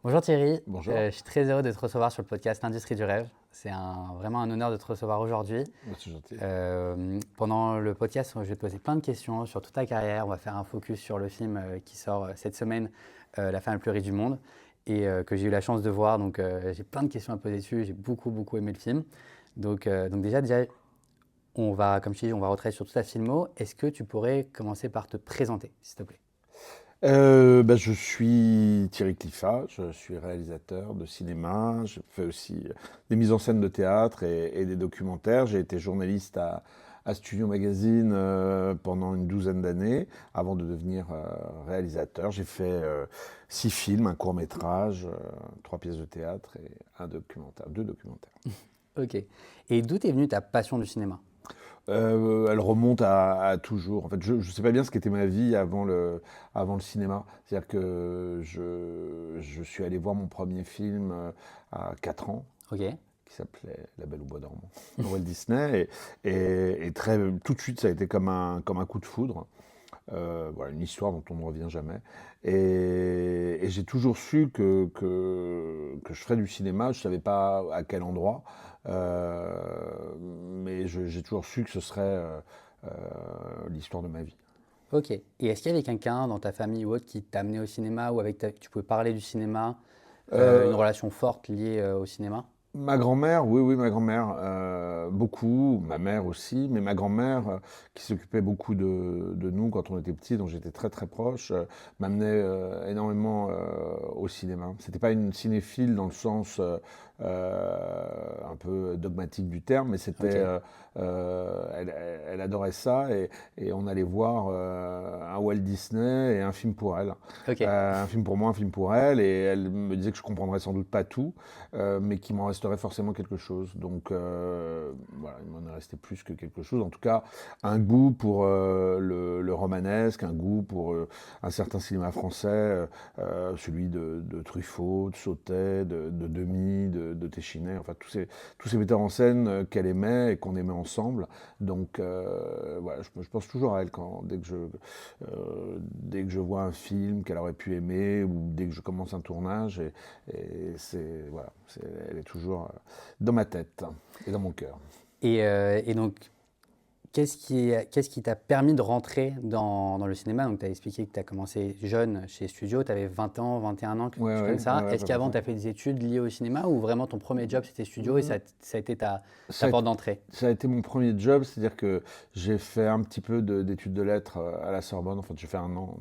Bonjour Thierry. Bonjour. Je suis très heureux de te recevoir sur le podcast L'Industrie du rêve. C'est vraiment un honneur de te recevoir aujourd'hui. C'est gentil. Pendant le podcast, je vais te poser plein de questions sur toute ta carrière. On va faire un focus sur le film qui sort cette semaine, La femme la plus riche du monde, et que j'ai eu la chance de voir. Donc j'ai plein de questions à poser dessus. J'ai beaucoup aimé le film. Donc déjà, on va, comme je t'ai dit, on va retracer sur toute ta filmo. Est-ce que tu pourrais commencer par te présenter, s'il te plaît? Je suis Thierry Cliffat, je suis réalisateur de cinéma, je fais aussi des mises en scène de théâtre et des documentaires. J'ai été journaliste à Studio Magazine pendant une douzaine d'années avant de devenir réalisateur. J'ai fait 6 films, un court-métrage, 3 pièces de théâtre et un documentaire, 2 documentaires. Ok. Et d'où est venue ta passion du cinéma? Elle remonte à toujours. En fait, je ne sais pas bien ce qu'était ma vie avant le cinéma. C'est-à-dire que je suis allé voir mon premier film à 4 ans, Ok. qui s'appelait La Belle au Bois dormant, de Walt Disney. Et tout de suite, ça a été comme un coup de foudre. Voilà, une histoire dont on ne revient jamais. Et j'ai toujours su que je ferais du cinéma. Je ne savais pas à quel endroit. Mais j'ai toujours su que ce serait euh, l'histoire de ma vie. Ok. Et est-ce qu'il y avait quelqu'un dans ta famille ou autre qui t'a amené au cinéma ou tu pouvais parler du cinéma, une Euh, relation forte liée au cinéma? Ma grand-mère, oui, ma grand-mère, beaucoup, ma mère aussi, mais ma grand-mère, qui s'occupait beaucoup de nous quand on était petits, dont j'étais très proche, m'amenait énormément au cinéma. C'était pas une cinéphile dans le sens un peu dogmatique du terme, mais c'était, Ok. elle adorait ça et on allait voir un Walt Disney et un film pour elle. Ok. Un film pour moi, un film pour elle, et elle me disait que je comprendrais sans doute pas tout, mais qu'il m'en resterait forcément quelque chose. Donc voilà, il m'en est resté plus que quelque chose. En tout cas, un goût pour le romanesque, un goût pour un certain cinéma français, celui de Truffaut, de Sautet, de Demy, de Téchiné, enfin tous ces metteurs en scène qu'elle aimait et qu'on aimait ensemble. Donc voilà, je pense toujours à elle dès que je vois un film qu'elle aurait pu aimer ou dès que je commence un tournage. Et voilà, elle est toujours dans ma tête et dans mon cœur. Et donc, qu'est-ce qui t'a permis de rentrer dans le cinéma? Donc, tu as expliqué que tu as commencé jeune chez Studio, tu avais 20 ans, 21 ans, quelque Ouais, chose comme ouais, ça. ouais, à Est-ce peu près qu'avant, ça. tu as fait des études liées au cinéma ou vraiment ton premier job, c'était Studio et Euh, ça a été ta Ça a, porte d'entrée? ça a été mon premier job, c'est-à-dire que j'ai fait un petit peu d'études de lettres à la Sorbonne. En fait, j'ai fait un an,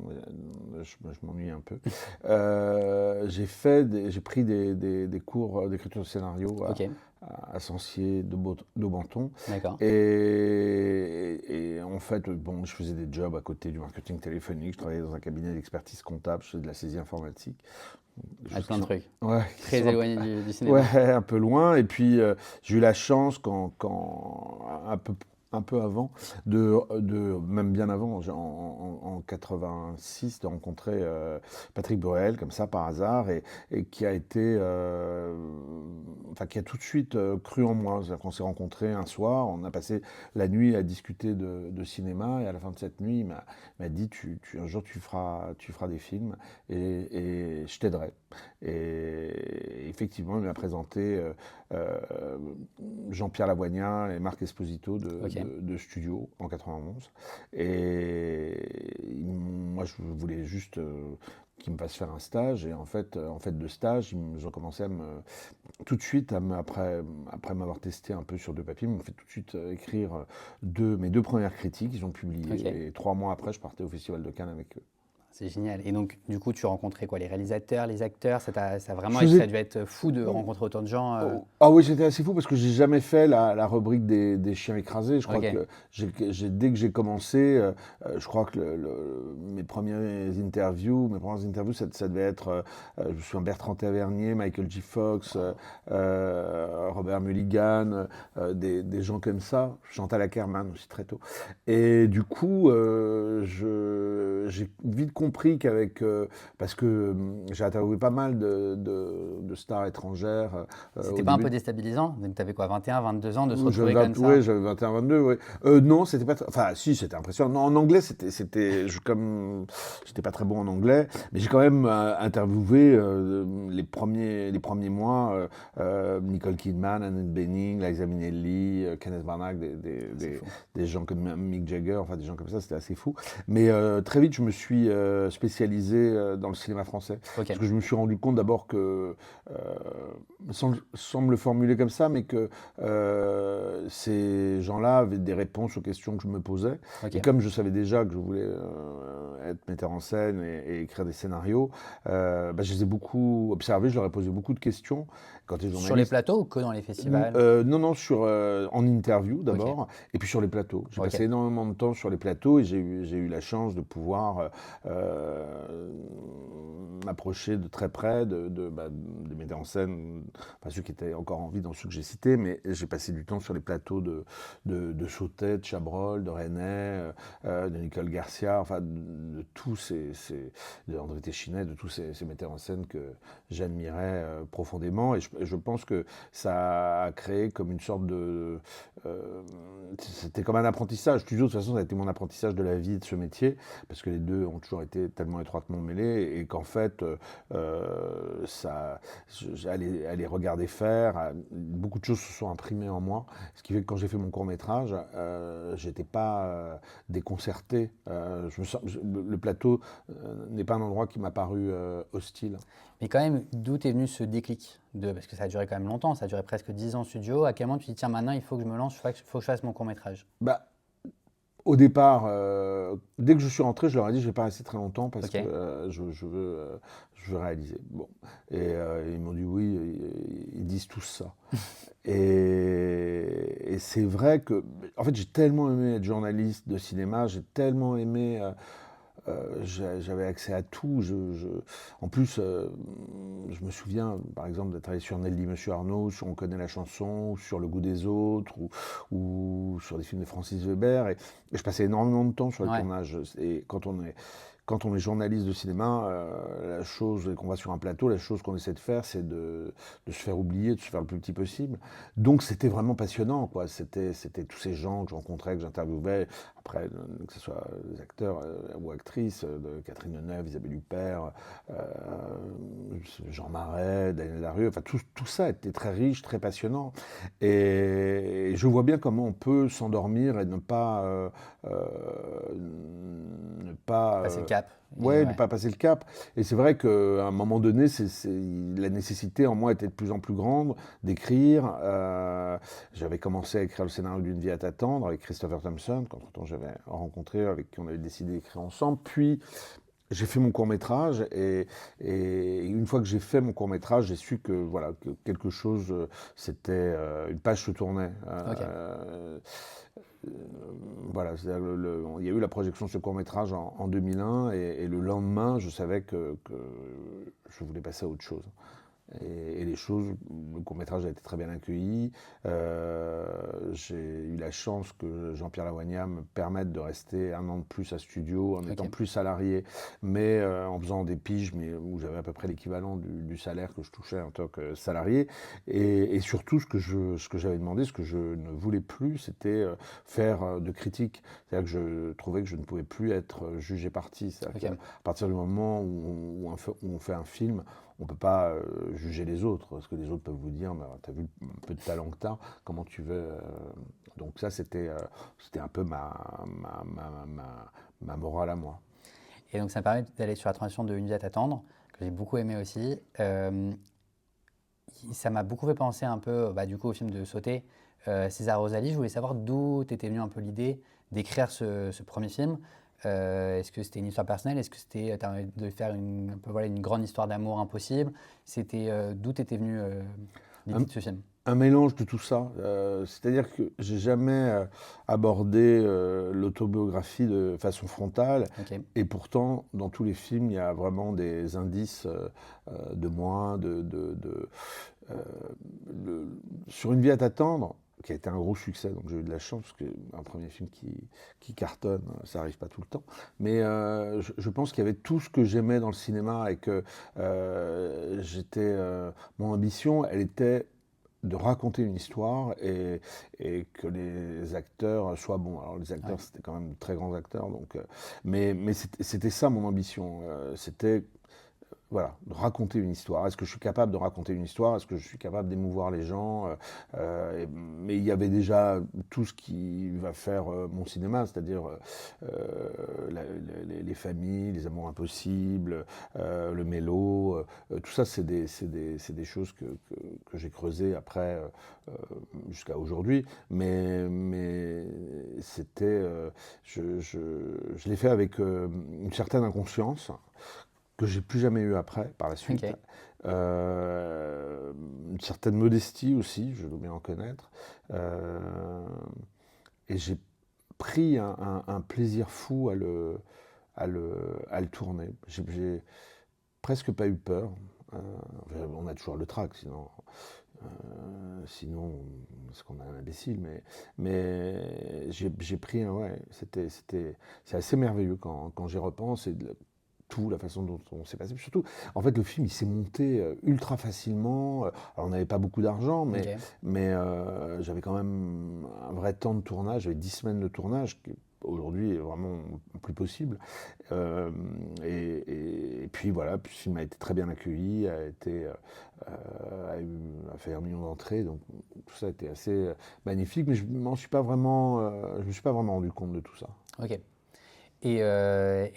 je m'ennuie un peu. J'ai pris des cours d'écriture de scénario Ok, à Sancier, d'Aubenton. d'accord. Et en fait, bon, je faisais des jobs à côté du marketing téléphonique. Je travaillais dans un cabinet d'expertise comptable, je faisais de la saisie informatique. Des Avec choses plein de trucs. ouais, qui Très sont éloigné du ouais, cinéma. un peu loin. Et puis, j'ai eu la chance, un peu avant, même bien avant, en 86, de rencontrer Patrick Bruel, comme ça, par hasard, et qui a été, enfin, qui a tout de suite cru en moi. C'est-à-dire qu'on s'est rencontrés un soir, on a passé la nuit à discuter de cinéma, et à la fin de cette nuit, il m'a dit, un jour, tu feras des films, et je t'aiderai. Et effectivement, il m'a présenté Jean-Pierre Lavoignat et Marc Esposito Ok. de Studio en 91. Et moi, je voulais juste qu'ils me fassent faire un stage. Et en fait de stage, ils ont commencé tout de suite, après m'avoir testé un peu sur 2 papiers, ils m'ont fait tout de suite écrire mes 2 premières critiques. Ils ont Ok. publié. Et 3 mois après, je partais au Festival de Cannes avec eux. C'est génial. Et donc, du coup, tu rencontrais quoi? Les réalisateurs, les acteurs? Ça a Je vraiment ça a faisais dû être fou de rencontrer autant de gens. Oh, ah oui, j'étais assez fou parce que j'ai jamais fait la rubrique des chiens écrasés. Je crois Ok. que dès que j'ai commencé, je crois que mes premières interviews, ça devait être, je me souviens, Bertrand Tavernier, Michael J. Fox, Robert Mulligan, des gens comme ça. Chantal Akerman aussi très tôt. Et du coup, j'ai vite compris compris qu'avec... parce que j'ai interviewé pas mal de stars étrangères. C'était pas un peu déstabilisant? Donc tu avais quoi, 21, 22 ans, de se Oui, retrouver comme ça? Oui, j'avais 21, 22, oui. Non, c'était pas... Enfin, si, c'était impressionnant. Non, en anglais, comme j'étais pas très bon en anglais, mais j'ai quand même interviewé les premiers mois Nicole Kidman, Annette Bening, Liza Minnelli, Kenneth Branagh, des gens comme Mick Jagger, enfin des gens comme ça, c'était assez fou. Mais très vite, je me suis spécialisé dans le cinéma français. Ok. Parce que je me suis rendu compte d'abord que, sans me le formuler comme ça, mais que ces gens-là avaient des réponses aux questions que je me posais. Ok. Et comme je savais déjà que je voulais être metteur en scène et écrire des scénarios, je les ai beaucoup observés, je leur ai posé beaucoup de questions. Quand les Sur les plateaux ou que dans les festivals? Non, en interview d'abord, et puis sur les plateaux. J'ai passé énormément de temps sur les plateaux et j'ai eu la chance de pouvoir m'approcher de très près des metteurs en scène, enfin ceux qui étaient encore en vie dans ceux que j'ai cités, mais j'ai passé du temps sur les plateaux de Sautet, de Chabrol, de René, de Nicole Garcia, enfin de tous de André Téchinet, de tous ces metteurs en scène que j'admirais profondément. Et je pense que ça a créé comme une sorte de... c'était comme un apprentissage. Studio, de toute façon, ça a été mon apprentissage de la vie, de ce métier, parce que les deux ont toujours été tellement étroitement mêlés, et qu'en fait, j'allais les regarder faire. Beaucoup de choses se sont imprimées en moi, ce qui fait que quand j'ai fait mon court-métrage, j'étais pas déconcerté. Le plateau n'est pas un endroit qui m'a paru hostile. Mais quand même, d'où est venu ce déclic parce que ça a duré quand même longtemps, ça a duré presque 10 ans en studio. À quel moment tu te dis, tiens, maintenant, il faut que je me lance, il faut que je fasse mon court-métrage? Au départ, dès que je suis rentré, je leur ai dit, je ne vais pas rester très longtemps parce que je veux réaliser. Bon. Et ils m'ont dit oui, ils disent tous ça. Et c'est vrai que, en fait, j'ai tellement aimé être journaliste de cinéma, j'ai tellement aimé... j'avais accès à tout. En plus, je me souviens, par exemple, d'être allé sur Nelly Monsieur Arnaud, sur On connaît la chanson, ou sur Le goût des autres, ou sur des films de Francis Weber. Et je passais énormément de temps sur le tournage. Et quand on est journaliste de cinéma, la chose, et qu'on va sur un plateau, la chose qu'on essaie de faire, c'est de se faire oublier, de se faire le plus petit possible. Donc c'était vraiment passionnant, quoi. C'était tous ces gens que je rencontrais, que j'interviewais, après, que ce soit des acteurs ou actrices, de Catherine Deneuve, Isabelle Huppert, Jean Marais, Daniel Larue, enfin tout ça était très riche, très passionnant. Et je vois bien comment on peut s'endormir et ne pas passer le cap. Ouais, ne pas passer le cap. Et c'est vrai qu'à un moment donné, la nécessité en moi était de plus en plus grande d'écrire. J'avais commencé à écrire le scénario d'Une vie à t'attendre avec Christopher Thompson, qu'entre-temps j'avais rencontré, avec qui on avait décidé d'écrire ensemble. Puis j'ai fait mon court-métrage et une fois que j'ai fait mon court-métrage, j'ai su que, voilà, que quelque chose, c'était... une page se tournait. Voilà, il y a eu la projection de ce court-métrage en 2001 et le lendemain, je savais que je voulais passer à autre chose. Et les choses, le court-métrage a été très bien accueilli. J'ai eu la chance que Jean-Pierre Lavoignat me permette de rester un an de plus à studio, en étant plus salarié, mais en faisant des piges, mais où j'avais à peu près l'équivalent du salaire que je touchais en tant que salarié. Et surtout, ce que j'avais demandé, ce que je ne voulais plus, c'était faire de critique. C'est-à-dire que je trouvais que je ne pouvais plus être jugé parti. C'est-à-dire qu'à partir du moment où on fait un film, on ne peut pas juger les autres, parce que les autres peuvent vous dire, tu as vu un peu de talent que tu as, comment tu veux... Donc ça, c'était un peu ma morale à moi. Et donc ça me permet d'aller sur la transition de Une vie à t'attendre, que j'ai beaucoup aimé aussi. Ça m'a beaucoup fait penser un peu du coup, au film de Sauté, César Rosalie. Je voulais savoir d'où t'était venue un peu l'idée d'écrire ce premier film. Est-ce que c'était une histoire personnelle? Est-ce que c'était de faire une grande histoire d'amour impossible? D'où t'était venue l'idée de ce film? Un mélange de tout ça. C'est-à-dire que j'ai jamais abordé l'autobiographie de façon frontale. Et pourtant, dans tous les films, il y a vraiment des indices de moi. Sur Une vie à t'attendre, qui a été un gros succès, donc j'ai eu de la chance, parce qu'un premier film qui cartonne, ça n'arrive pas tout le temps. Mais je pense qu'il y avait tout ce que j'aimais dans le cinéma et que mon ambition, elle était de raconter une histoire et que les acteurs soient bons. Alors les acteurs, Ouais. c'était quand même de très grands acteurs, mais c'était ça mon ambition. C'était voilà, de raconter une histoire. Est-ce que je suis capable de raconter une histoire? Est-ce que je suis capable d'émouvoir les gens? Mais il y avait déjà tout ce qui va faire mon cinéma, c'est-à-dire les familles, les amours impossibles, le mélo. Tout ça, c'est des choses que j'ai creusées après jusqu'à aujourd'hui. Mais c'était, je l'ai fait avec une certaine inconscience que j'ai plus jamais eu après, par la suite. Ok. Une certaine modestie aussi, je dois bien en connaître. Euh, et j'ai pris un plaisir fou à le tourner. J'ai presque pas eu peur. On a toujours le trac, sinon parce qu'on est un imbécile. Mais j'ai pris ouais, c'est assez merveilleux quand j'y repense. Tout, la façon dont on s'est passé. Puis surtout, en fait, le film, il s'est monté ultra facilement. Alors, on n'avait pas beaucoup d'argent, Ok. mais j'avais quand même un vrai temps de tournage. J'avais 10 semaines de tournage, qui aujourd'hui est vraiment plus possible. Euh, et puis voilà, puis le film a été très bien accueilli, a fait 1 million d'entrées, donc tout ça a été assez magnifique, mais je m'en suis pas vraiment, je me suis pas vraiment rendu compte de tout ça. Ok. Et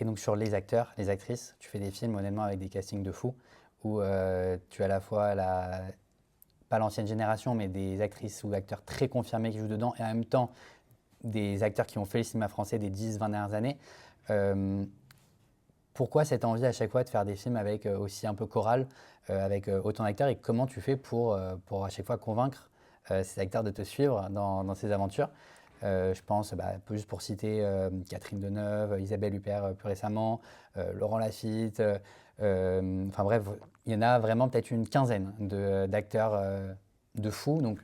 donc sur les acteurs, les actrices, tu fais des films honnêtement avec des castings de fous, où tu as à la fois pas l'ancienne génération, mais des actrices ou acteurs très confirmés qui jouent dedans, et en même temps des acteurs qui ont fait le cinéma français des 10-20 dernières années. Euh, Pourquoi cette envie à chaque fois de faire des films avec aussi un peu choral, avec autant d'acteurs, et comment tu fais pour à chaque fois convaincre ces acteurs de te suivre dans ces aventures? Je pense, bah, juste pour citer Catherine Deneuve, Isabelle Huppert plus récemment, Laurent Lafitte, enfin bref, il y en a vraiment peut-être une quinzaine d'acteurs de fous. Donc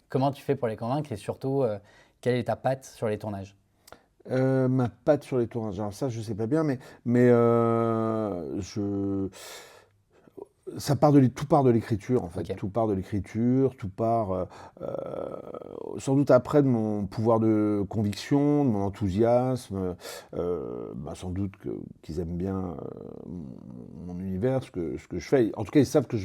comment tu fais pour les convaincre et surtout, quelle est ta patte sur les tournages? Ma patte sur les tournages, alors ça je sais pas bien, tout part de l'écriture en fait, Ok. tout part de l'écriture, tout part sans doute après de mon pouvoir de conviction, de mon enthousiasme, sans doute qu'ils aiment bien mon univers, ce que je fais. En tout cas, ils savent que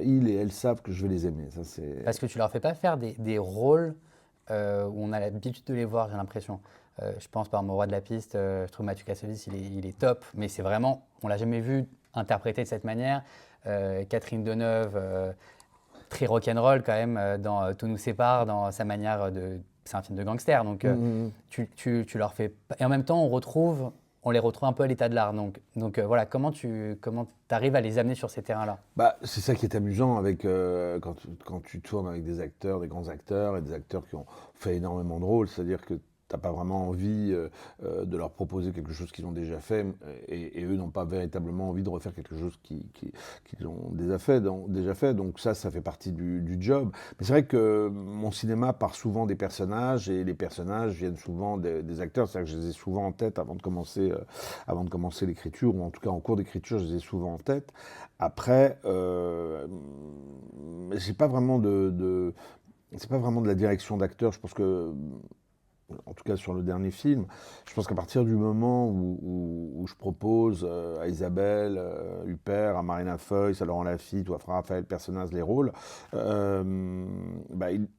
ils et elles savent que je vais les aimer. Ça c'est. Parce que tu leur fais pas faire des rôles où on a l'habitude de les voir, j'ai l'impression. Je pense par exemple au Roi de la Piste, je trouve Mathieu Kassovitz, il est top, mais c'est vraiment, on l'a jamais vu interprété de cette manière. Catherine Deneuve, très rock'n'roll quand même, dans Tout nous sépare, dans sa manière de. C'est un film de gangster, donc Mhm. tu leur fais. Et en même temps, on les retrouve un peu à l'état de l'art. Donc voilà, comment arrives à les amener sur ces terrains-là? Bah, c'est ça qui est amusant avec quand tu tournes avec des acteurs, des grands acteurs et des acteurs qui ont fait énormément de rôles, c'est-à-dire que t'as pas vraiment envie de leur proposer quelque chose qu'ils ont déjà fait et eux n'ont pas véritablement envie de refaire quelque chose qu'ils ont déjà fait. Donc ça fait partie du job. Mais c'est vrai que mon cinéma part souvent des personnages et les personnages viennent souvent des acteurs. C'est-à-dire que je les ai souvent en tête avant de commencer l'écriture ou en tout cas en cours d'écriture, je les ai souvent en tête. Après, j'ai pas vraiment c'est pas vraiment de la direction d'acteur. Je pense que en tout cas sur le dernier film, je pense qu'à partir du moment où je propose à Isabelle Huppert, à Marina Foïs, à Laurent Lafitte ou à Raphaël Personnaz les rôles, ils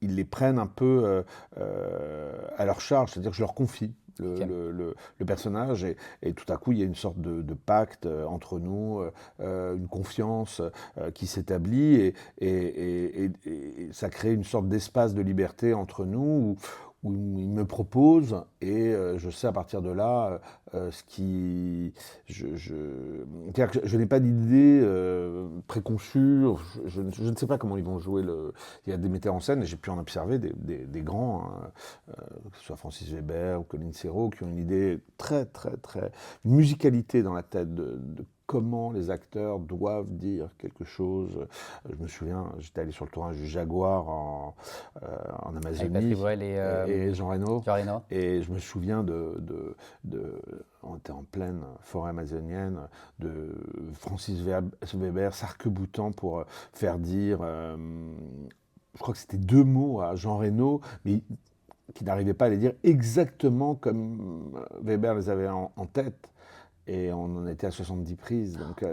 les prennent un peu à leur charge, c'est-à-dire que je leur confie Ok. le personnage et tout à coup il y a une sorte de pacte entre nous, une confiance qui s'établit et ça crée une sorte d'espace de liberté entre nous où il me propose et je sais à partir de là ce qui. C'est-à-dire que je n'ai pas d'idée préconçue, je ne sais pas comment ils vont jouer Il y a des metteurs en scène, et j'ai pu en observer des grands, hein, que ce soit Francis Weber ou Colin Serrault, qui ont une idée très, très, très. Une musicalité dans la tête de comment les acteurs doivent dire quelque chose. Je me souviens, j'étais allé sur le tournage du Jaguar en Avec Amazonie Patrick Bruel et Jean Reno. Jean Reno. Et je me souviens on était en pleine forêt amazonienne, de Francis Weber s'arc-boutant pour faire dire, je crois que c'était 2 mots à Jean Reno, mais qui n'arrivait pas à les dire exactement comme Weber les avait en tête. Et on en était à 70 prises. Donc,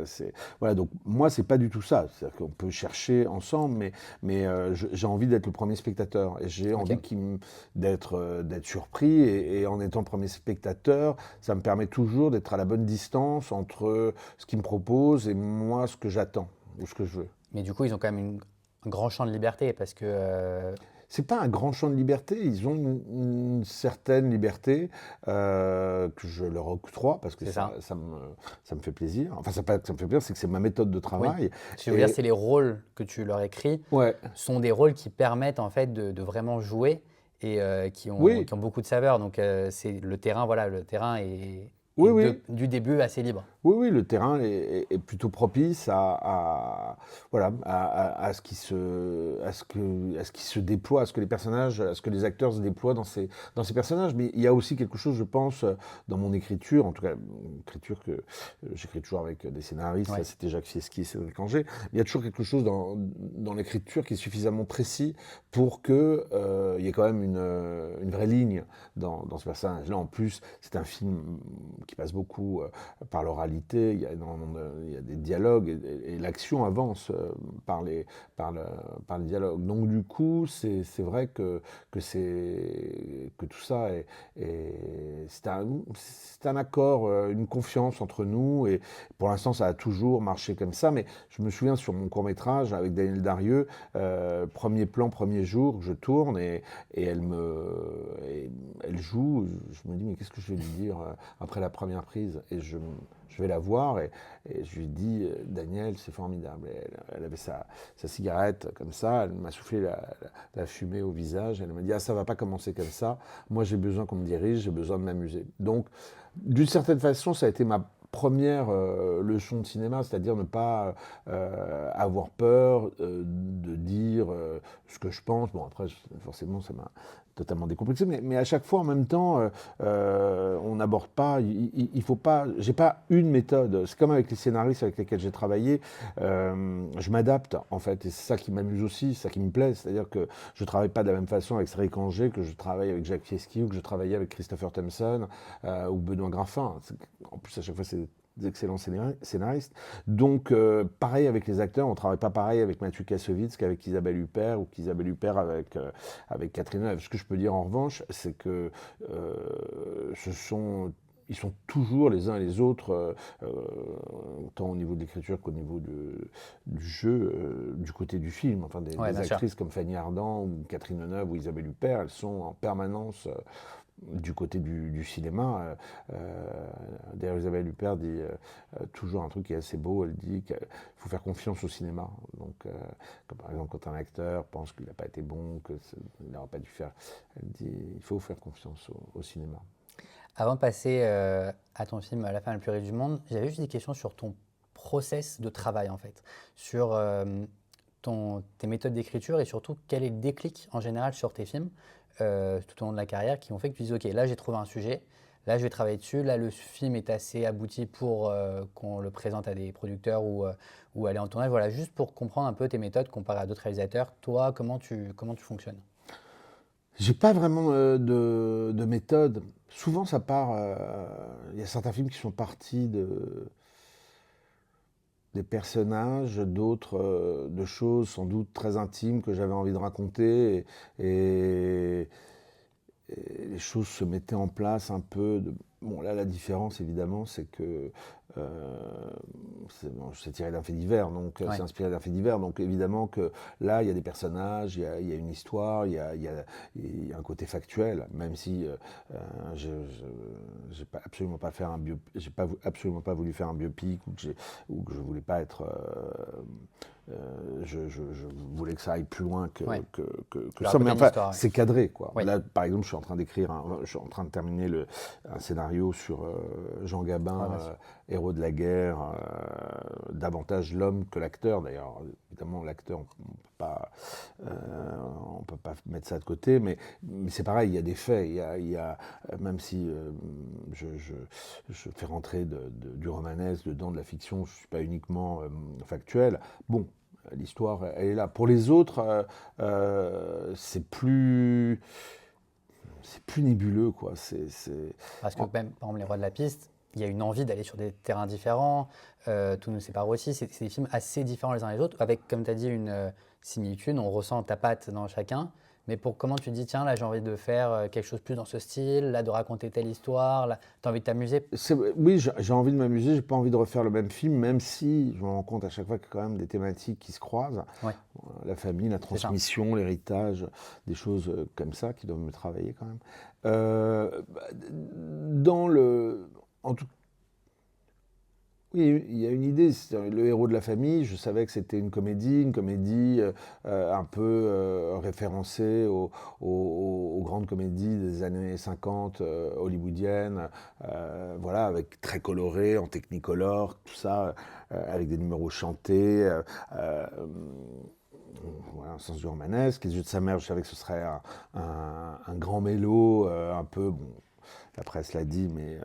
voilà, donc moi, c'est pas du tout ça. C'est-à-dire qu'on peut chercher ensemble, mais j'ai envie d'être le premier spectateur. Et j'ai envie d'être surpris. Et en étant premier spectateur, ça me permet toujours d'être à la bonne distance entre ce qu'il me propose et moi, ce que j'attends ou ce que je veux. Mais du coup, ils ont quand même un grand champ de liberté parce que. C'est pas un grand champ de liberté, ils ont une certaine liberté que je leur octroie parce que ça me fait plaisir. Enfin, ça me fait plaisir, c'est que c'est ma méthode de travail. Oui. Ce que je veux dire, c'est les rôles que tu leur écris sont des rôles qui permettent en fait de vraiment jouer et qui ont beaucoup de saveur. Donc, c'est le terrain, voilà, le terrain est du début assez libre. Oui, le terrain est plutôt propice à ce qui se déploie, à ce que les personnages, à ce que les acteurs se déploient dans ces personnages. Mais il y a aussi quelque chose, je pense, dans mon écriture, en tout cas, écriture que j'écris toujours avec des scénaristes, là, c'était Jacques Fieschi et Cédric Angers. Il y a toujours quelque chose dans l'écriture qui est suffisamment précis pour qu'il y ait quand même une vraie ligne dans ce personnage-là. En plus, c'est un film qui passe beaucoup par l'oralité. Il y a des dialogues et l'action avance par les dialogues. Donc du coup, c'est vrai que tout ça c'est un accord, une confiance entre nous. Et pour l'instant, ça a toujours marché comme ça. Mais je me souviens sur mon court-métrage avec Daniel Darieux, premier plan, premier jour, je tourne et elle joue. Je me dis, mais qu'est-ce que je vais lui dire après la première prise? Et je vais la voir et je lui dis, Daniel, c'est formidable. Elle avait sa cigarette comme ça, elle m'a soufflé la fumée au visage, elle m'a dit, ah, ça va pas commencer comme ça, moi j'ai besoin qu'on me dirige, j'ai besoin de m'amuser. Donc, d'une certaine façon, ça a été ma première leçon de cinéma, c'est-à-dire ne pas avoir peur de dire ce que je pense. Bon, après, forcément, ça m'a totalement décomplexé, mais à chaque fois, en même temps, on n'aborde pas, il faut pas, j'ai pas une méthode. C'est comme avec les scénaristes avec lesquels j'ai travaillé, je m'adapte, en fait, et c'est ça qui m'amuse aussi, c'est ça qui me plaît, c'est-à-dire que je travaille pas de la même façon avec Cédric Angers que je travaille avec Jacques Fieschi ou que je travaillais avec Christopher Thompson ou Benoît Graffin. En plus, à chaque fois, c'est des excellents scénaristes. Donc, pareil avec les acteurs, on ne travaille pas pareil avec Mathieu Kassovitz qu'avec Isabelle Huppert ou qu'Isabelle Huppert avec Catherine Deneuve. Ce que je peux dire en revanche, c'est que ils sont toujours les uns et les autres, tant au niveau de l'écriture qu'au niveau du jeu, du côté du film. Enfin, des actrices comme Fanny Ardant ou Catherine Deneuve ou Isabelle Huppert, elles sont en permanence du côté du cinéma. D'ailleurs, Isabelle Huppert dit toujours un truc qui est assez beau. Elle dit qu'il faut faire confiance au cinéma. Donc, comme par exemple, quand un acteur pense qu'il n'a pas été bon, qu'il n'aura pas dû faire, elle dit il faut faire confiance au cinéma. Avant de passer à ton film La femme la plus riche du monde, j'avais juste des questions sur ton process de travail en fait, sur tes méthodes d'écriture et surtout quel est le déclic en général sur tes films tout au long de la carrière qui ont fait que tu dises ok, là j'ai trouvé un sujet, là je vais travailler dessus, là le film est assez abouti pour qu'on le présente à des producteurs ou aller en tournage. Voilà, juste pour comprendre un peu tes méthodes comparées à d'autres réalisateurs. Toi, comment tu fonctionnes? J'ai pas vraiment de méthode. Souvent, ça part. Il y a certains films qui sont partis des personnages, d'autres de choses sans doute très intimes que j'avais envie de raconter. Et les choses se mettaient en place un peu. Bon, là, la différence, évidemment, c'est que c'est tiré d'un fait divers, donc c'est inspiré d'un fait divers. Donc, évidemment que là, il y a des personnages, il y a une histoire, il y a un côté factuel, même si j'ai absolument pas absolument pas voulu faire un biopic ou que je voulais pas être. Je voulais que ça aille plus loin que ça, mais enfin, c'est cadré, quoi. Ouais. Là, par exemple, je suis en train de terminer un scénario sur Jean Gabin, héros héros de la guerre, davantage l'homme que l'acteur. D'ailleurs, évidemment, l'acteur, on peut pas mettre ça de côté, mais c'est pareil, il y a des faits. Même si je fais rentrer du romanesque dedans, de la fiction, je suis pas uniquement factuel. Bon, l'histoire, elle est là. Pour les autres, c'est plus nébuleux, quoi. Parce que même, par exemple, Les Rois de la Piste, il y a une envie d'aller sur des terrains différents. Tout nous sépare aussi. C'est des films assez différents les uns les autres, avec, comme tu as dit, une similitude. On ressent ta patte dans chacun. Mais comment tu dis, tiens, là, j'ai envie de faire quelque chose plus dans ce style, là, de raconter telle histoire, là, tu as envie de t'amuser? Oui, j'ai envie de m'amuser, j'ai pas envie de refaire le même film, même si je me rends compte à chaque fois qu'il y a quand même des thématiques qui se croisent. Ouais. La famille, la transmission, l'héritage, des choses comme ça qui doivent me travailler quand même. En tout Oui, il y a une idée, c'est le héros de la famille, je savais que c'était une comédie un peu référencée aux grandes comédies des années 50 hollywoodiennes, voilà, avec très coloré, en technicolor, tout ça, avec des numéros chantés, voilà, un sens du romanesque. Les yeux de sa mère, je savais que ce serait un grand mélo, un peu, bon, la presse l'a dit, mais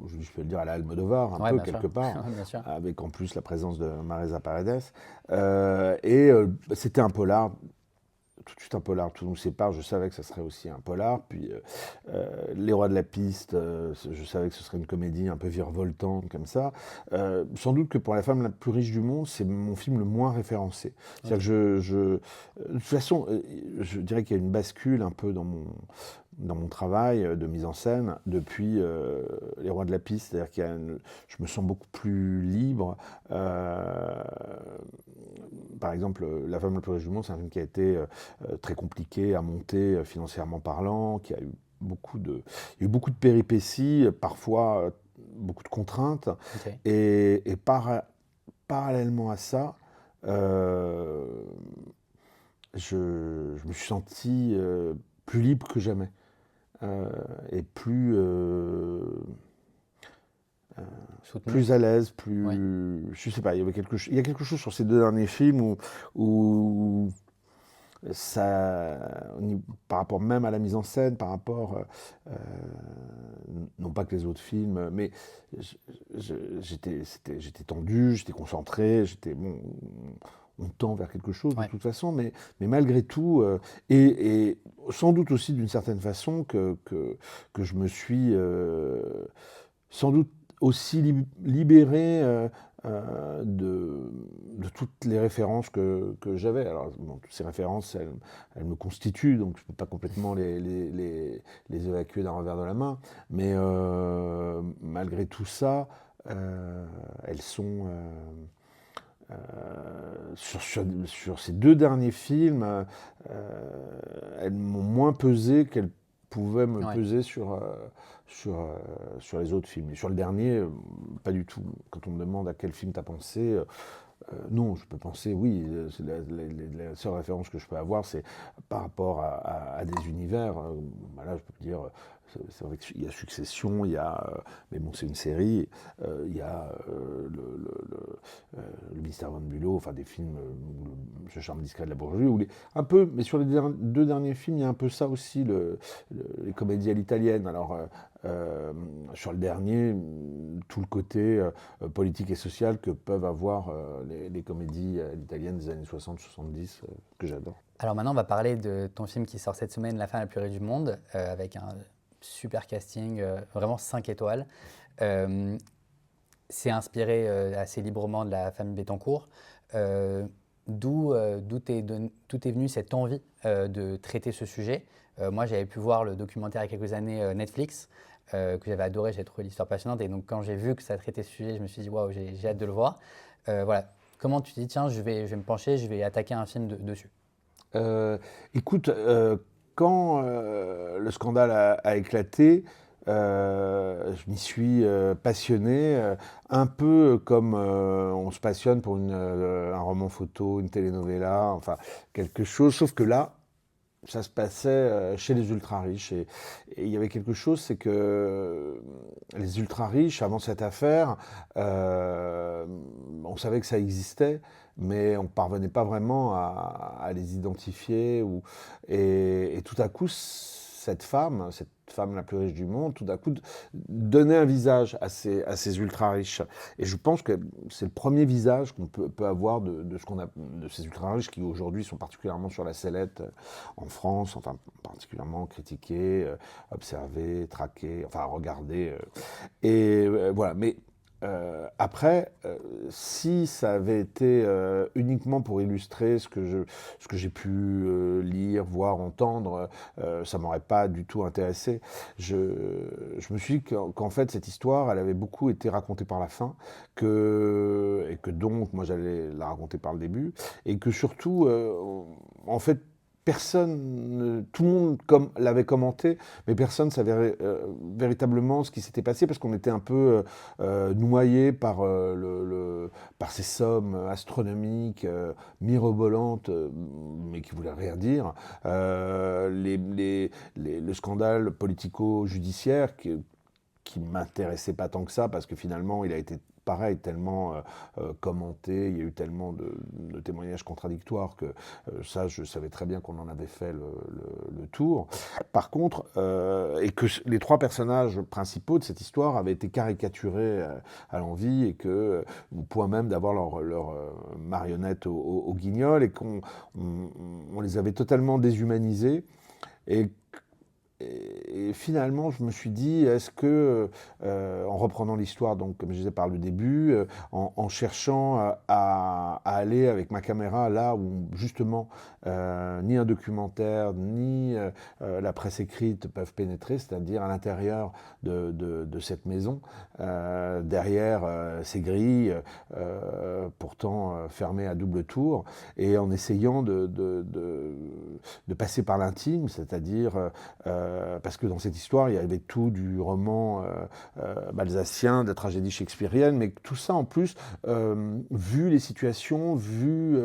je peux le dire à la Almodovar, un peu, quelque part, avec en plus la présence de Marisa Paredes. C'était un polar, tout de suite un polar, tout nous sépare, je savais que ça serait aussi un polar. Puis Les Rois de la Piste, je savais que ce serait une comédie un peu virevoltante, comme ça. Sans doute que pour La femme la plus riche du monde, c'est mon film le moins référencé. C'est-à-dire que de toute façon, je dirais qu'il y a une bascule un peu dans mon travail de mise en scène depuis Les Rois de la Piste, c'est-à-dire je me sens beaucoup plus libre. Par exemple, La femme la plus riche du monde, c'est un film qui a été très compliqué à monter financièrement parlant, qui a eu il y a eu beaucoup de péripéties, parfois beaucoup de contraintes, et parallèlement à ça, je me suis senti plus libre que jamais. Et plus à l'aise, je sais pas, il y a quelque chose sur ces deux derniers films où ça, par rapport même à la mise en scène, par rapport, non pas que les autres films, mais j'étais tendu, j'étais concentré, on tend vers quelque chose de toute façon, mais malgré tout, et sans doute aussi d'une certaine façon que je me suis sans doute aussi libéré de toutes les références que j'avais. Alors, bon, toutes ces références, elles me constituent, donc je ne peux pas complètement les évacuer d'un revers de la main, mais malgré tout ça, elles sont... sur ces deux derniers films, elles m'ont moins pesé qu'elles pouvaient me peser sur les autres films. Et sur le dernier, pas du tout. Quand on me demande à quel film tu as pensé, non, je peux penser, oui, la seule référence que je peux avoir, c'est par rapport à des univers. Voilà, je peux dire, c'est vrai qu'il y a Succession, il y a, mais bon, c'est une série, il y a le Mystère Van Bülow, enfin des films, Le charme discret de la bourgeoisie, un peu, mais sur les deux derniers films, il y a un peu ça aussi, les comédies à l'italienne. Alors, sur le dernier, tout le côté politique et social que peuvent avoir les comédies italiennes des années 60-70, que j'adore. Alors maintenant, on va parler de ton film qui sort cette semaine, La femme la plus riche du monde, avec un super casting, vraiment 5 étoiles. C'est inspiré assez librement de la famille Bettencourt. D'où est venue cette envie de traiter ce sujet? Moi, j'avais pu voir le documentaire il y a quelques années Netflix, que j'avais adoré, j'ai trouvé l'histoire passionnante. Et donc, quand j'ai vu que ça traitait ce sujet, je me suis dit, waouh, j'ai hâte de le voir. Voilà. Comment tu te dis, tiens, je vais me pencher, je vais attaquer un film dessus? Écoute, quand le scandale a éclaté, je m'y suis passionné, un peu comme on se passionne pour un roman photo, une telenovela, enfin quelque chose, sauf que là, ça se passait chez les ultra-riches. Et il y avait quelque chose, c'est que les ultra-riches, avant cette affaire, on savait que ça existait, mais on ne parvenait pas vraiment à les identifier. Et tout à coup, cette femme la plus riche du monde, tout à coup, donnait un visage à ces ultra-riches. Et je pense que c'est le premier visage qu'on peut avoir de ces ultra-riches qui aujourd'hui sont particulièrement sur la sellette en France, enfin particulièrement critiqués, observés, traqués, enfin regardés. Voilà. Mais après, si ça avait été uniquement pour illustrer ce que j'ai pu lire, voir, entendre, ça m'aurait pas du tout intéressé. Je, je me suis dit qu'en fait, cette histoire, elle avait beaucoup été racontée par la fin, et que donc, moi, j'allais la raconter par le début, et que surtout, en fait, tout le monde l'avait commenté, mais personne ne savait véritablement ce qui s'était passé parce qu'on était un peu noyé par ces sommes astronomiques, mirobolantes, mais qui voulaient rien dire. Le scandale politico-judiciaire qui m'intéressait pas tant que ça parce que finalement il a été pareil, tellement commenté, il y a eu tellement de témoignages contradictoires que ça, je savais très bien qu'on en avait fait le tour. Par contre, et que les trois personnages principaux de cette histoire avaient été caricaturés à l'envi, et que, au point même d'avoir leur marionnette au guignol, et on les avait totalement déshumanisés. Et finalement, je me suis dit, est-ce que, en reprenant l'histoire, donc comme je disais par le début, en cherchant à aller avec ma caméra là où justement ni un documentaire ni la presse écrite peuvent pénétrer, c'est-à-dire à l'intérieur de cette maison, derrière ces grilles, pourtant fermées à double tour, et en essayant de passer par l'intime, c'est-à-dire parce que dans cette histoire, il y avait tout du roman alsacien, de la tragédie shakespearienne, mais tout ça en plus, vu les situations, vu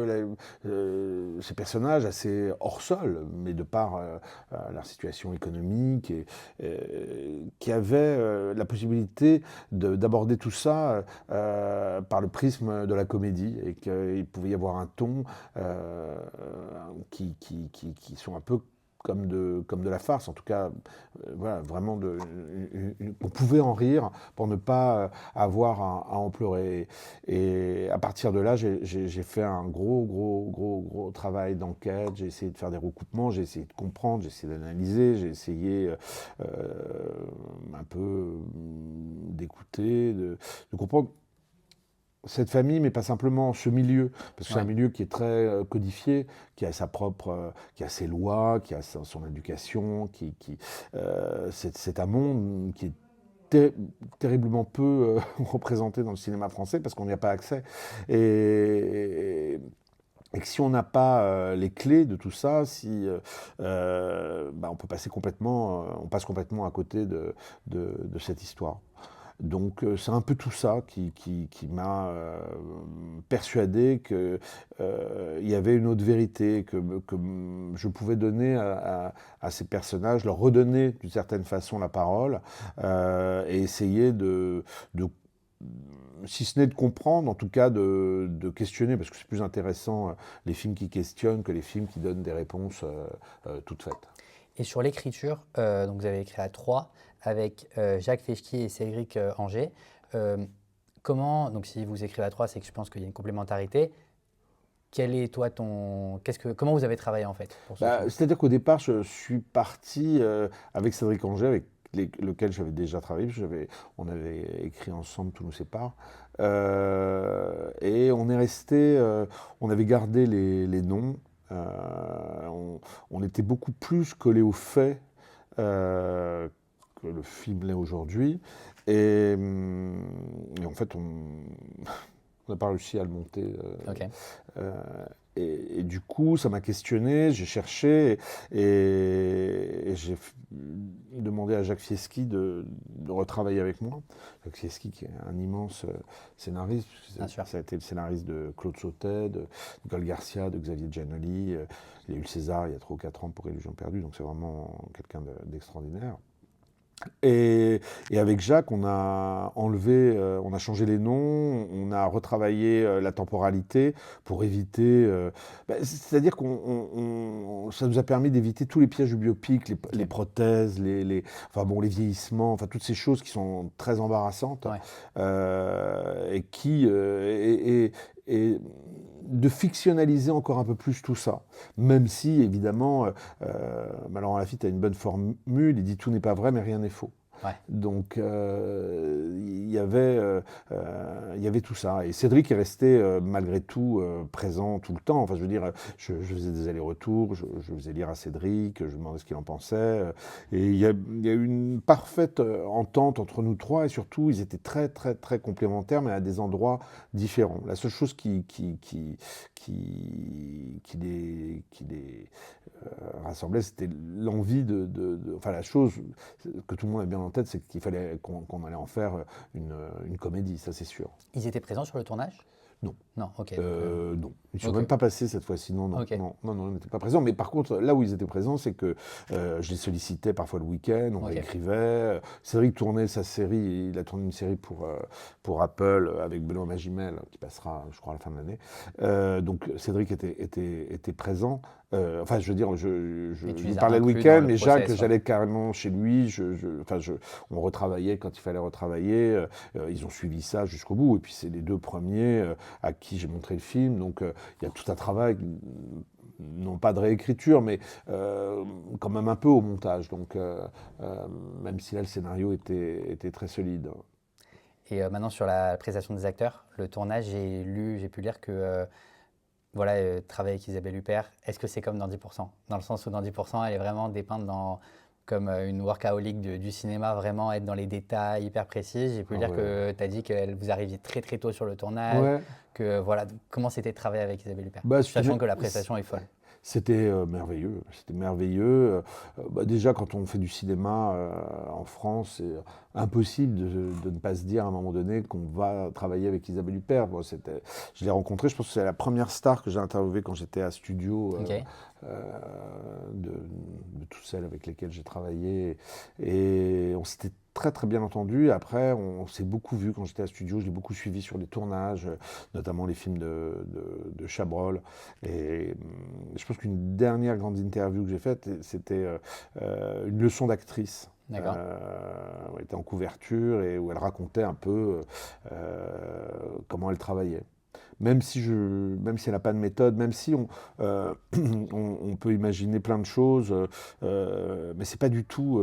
ces personnages assez hors sol, mais de par leur situation économique, qui avaient la possibilité d'aborder tout ça par le prisme de la comédie, et qu'il pouvait y avoir un ton qui sont un peu comme de la farce, en tout cas, voilà, vraiment, on pouvait en rire pour ne pas avoir à en pleurer. Et à partir de là, j'ai fait un gros travail d'enquête, j'ai essayé de faire des recoupements, j'ai essayé de comprendre, j'ai essayé d'analyser, j'ai essayé un peu d'écouter, de comprendre cette famille, mais pas simplement ce milieu, parce que c'est un milieu qui est très codifié, qui a qui a ses lois, qui a son éducation, c'est un monde qui est terriblement peu représenté dans le cinéma français parce qu'on n'y a pas accès. Et que si on n'a pas les clés de tout ça, on passe complètement à côté de cette histoire. Donc c'est un peu tout ça qui m'a persuadé qu'il y avait une autre vérité, que je pouvais donner à ces personnages, leur redonner d'une certaine façon la parole, et essayer si ce n'est de comprendre, en tout cas de questionner, parce que c'est plus intéressant les films qui questionnent que les films qui donnent des réponses toutes faites. Et sur l'écriture, donc vous avez écrit à 3 avec Jacques Feschki et Cédric Anger. Donc si vous écrivez à 3, c'est que je pense qu'il y a une complémentarité. Comment vous avez travaillé en fait pour ce film ? C'est-à-dire qu'au départ, je suis parti avec Cédric Anger, avec lequel j'avais déjà travaillé, on avait écrit ensemble Tout nous sépare. Et on est resté, on avait gardé les noms, on était beaucoup plus collé aux faits que le film l'est aujourd'hui. Et en fait, On n'a pas réussi à le monter. Ok. Et du coup, ça m'a questionné, j'ai cherché et j'ai demandé à Jacques Fieschi de retravailler avec moi. Jacques Fieschi, qui est un immense scénariste, Bien sûr. ça a été le scénariste de Claude Sautet, de Gaël Garcia, de Xavier Giannoli. Il a eu le César il y a 3 ou 4 ans pour Illusion perdue, donc c'est vraiment quelqu'un d'extraordinaire. Et avec Jacques, on a enlevé, on a changé les noms, on a retravaillé la temporalité pour éviter. C'est-à-dire ça nous a permis d'éviter tous les pièges du biopic, les prothèses, enfin bon, les vieillissements, enfin toutes ces choses qui sont très embarrassantes et et de fictionnaliser encore un peu plus tout ça. Même si, évidemment, Laurent Lafitte a une bonne formule, il dit tout n'est pas vrai, mais rien n'est faux. Ouais. Donc, il y avait tout ça. Et Cédric est resté, malgré tout, présent tout le temps. Enfin, je veux dire, je faisais des allers-retours, je faisais lire à Cédric, je demandais ce qu'il en pensait. Et il y a eu une parfaite entente entre nous trois. Et surtout, ils étaient très, très, très complémentaires, mais à des endroits différents. La seule chose qui les rassemblait, c'était l'envie enfin, la chose que tout le monde a bien en tête, c'est qu'il fallait qu'on allait en faire une comédie, ça c'est sûr. Ils étaient présents sur le tournage? Non. Non, ok. Non, ils ne sont Ok. même pas passés cette fois-ci, non, Ok. ils n'étaient pas présents. Mais par contre, là où ils étaient présents, c'est que je les sollicitais parfois le week-end, on réécrivait. Cédric tournait sa série, il a tourné une série pour Apple avec Benoît Magimel, qui passera, je crois, à la fin de l'année. Donc Cédric était présent. Enfin, je veux dire, je parlais le week-end, mais Jacques, j'allais carrément chez lui. On retravaillait quand il fallait retravailler. Ils ont suivi ça jusqu'au bout. Et puis, c'est les 2 premiers à qui j'ai montré le film. Donc, il y a tout un travail, non pas de réécriture, mais quand même un peu au montage. Donc, même si là, le scénario était très solide. Et maintenant, sur la prestation des acteurs, le tournage, j'ai pu lire que travailler avec Isabelle Huppert, est-ce que c'est comme dans 10%? Dans le sens où dans 10%, elle est vraiment dépeinte comme une workaholic du cinéma, vraiment être dans les détails hyper précis. J'ai pu lire que tu as dit que vous arriviez très très tôt sur le tournage, que voilà, comment c'était de travailler avec Isabelle Huppert, sachant que la prestation est folle. C'était merveilleux. C'était merveilleux. Déjà, quand on fait du cinéma en France, c'est impossible de ne pas se dire à un moment donné qu'on va travailler avec Isabelle Huppert. Bon, je l'ai rencontrée, je pense que c'est la première star que j'ai interviewée quand j'étais à Studio, de toutes celles avec lesquelles j'ai travaillé. Et on s'était très très bien entendu. Après, on s'est beaucoup vu quand j'étais à Studio. Je l'ai beaucoup suivi sur les tournages, notamment les films de Chabrol. Et je pense qu'une dernière grande interview que j'ai faite, c'était une leçon d'actrice. Elle était en couverture et où elle racontait un peu comment elle travaillait. Même si elle n'a pas de méthode, même si on peut imaginer plein de choses, mais c'est pas du tout,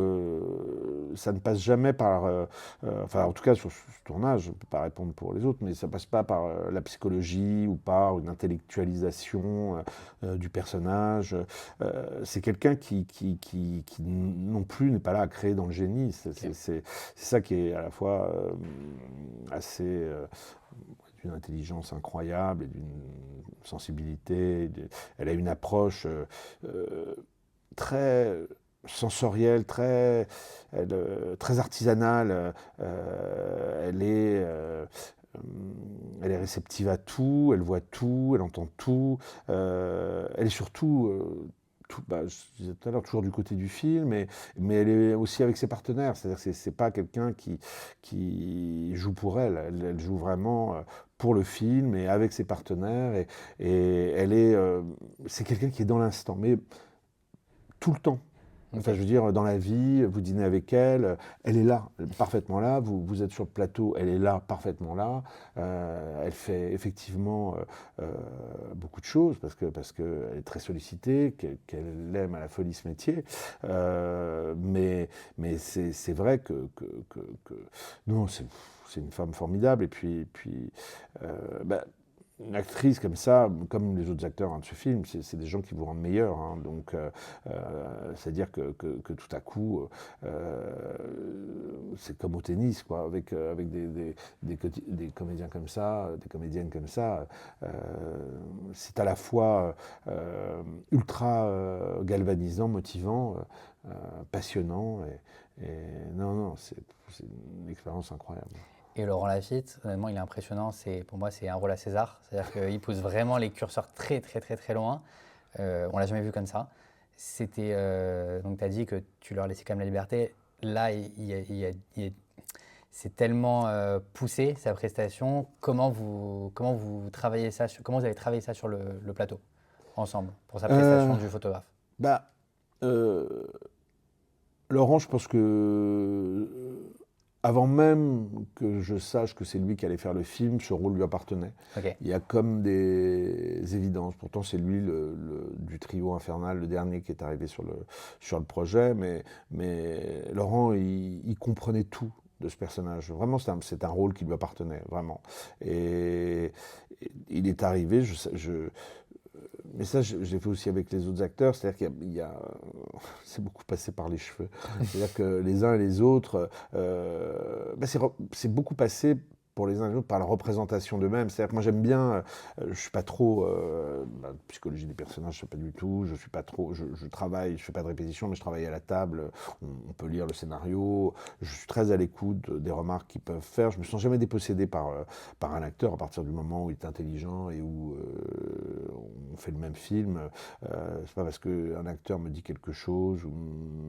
ça ne passe jamais par, enfin en tout cas sur ce tournage, je ne peux pas répondre pour les autres, mais ça passe pas par la psychologie ou par une intellectualisation du personnage. C'est quelqu'un qui non plus n'est pas là à créer dans le génie. C'est ça qui est à la fois assez d'une intelligence incroyable et d'une sensibilité. Elle a une approche très sensorielle, très artisanale. Elle est réceptive à tout, elle voit tout, elle entend tout. Elle est surtout je disais tout à l'heure, toujours du côté du film, mais elle est aussi avec ses partenaires. C'est-à-dire que c'est pas quelqu'un qui joue pour elle. Elle joue vraiment pour le film et avec ses partenaires. Et c'est quelqu'un qui est dans l'instant, mais tout le temps. Enfin, je veux dire, dans la vie, vous dînez avec elle, elle est là, parfaitement là, vous êtes sur le plateau, elle est là, parfaitement là. Elle fait effectivement beaucoup de choses parce qu'elle est très sollicitée, qu'elle aime à la folie ce métier. Mais c'est vrai que non, c'est une femme formidable. Et puis une actrice comme ça, comme les autres acteurs de ce film, c'est des gens qui vous rendent meilleur. Hein. Donc, c'est-à-dire que tout à coup, c'est comme au tennis, quoi, avec des comédiens comme ça, des comédiennes comme ça. euh, c'est à la fois ultra galvanisant, motivant, passionnant. Non, non, c'est une expérience incroyable. Et Laurent Lafitte, honnêtement, il est impressionnant. Pour moi, c'est un rôle à César. C'est-à-dire qu'il pousse vraiment les curseurs très, très, très, très loin. On l'a jamais vu comme ça. Donc, tu as dit que tu leur laissais quand même la liberté. Là, c'est tellement poussé, sa prestation. Comment vous travaillez ça, comment vous avez travaillé ça sur le plateau, ensemble, pour sa Euh, prestation du photographe? bah, euh, Laurent, je pense que avant même que je sache que c'est lui qui allait faire le film, ce rôle lui appartenait. Ok. Il y a comme des évidences. Pourtant, c'est lui du trio infernal, le dernier qui est arrivé sur le projet. Mais Laurent, il comprenait tout de ce personnage. Vraiment, c'est un rôle qui lui appartenait, vraiment. Et il est arrivé, mais ça, j'ai fait aussi avec les autres acteurs, c'est-à-dire c'est beaucoup passé par les cheveux. C'est-à-dire que les uns et les autres, c'est beaucoup passé pour les uns et les autres par la représentation d'eux-mêmes. C'est-à-dire que moi j'aime bien, je suis pas trop, psychologie des personnages, je sais pas du tout, je suis pas trop, je travaille, je fais pas de répétition, mais je travaille à la table, on peut lire le scénario, je suis très à l'écoute des remarques qu'ils peuvent faire, je me sens jamais dépossédé par un acteur à partir du moment où il est intelligent et où on fait le même film. C'est pas parce qu'un acteur me dit quelque chose ou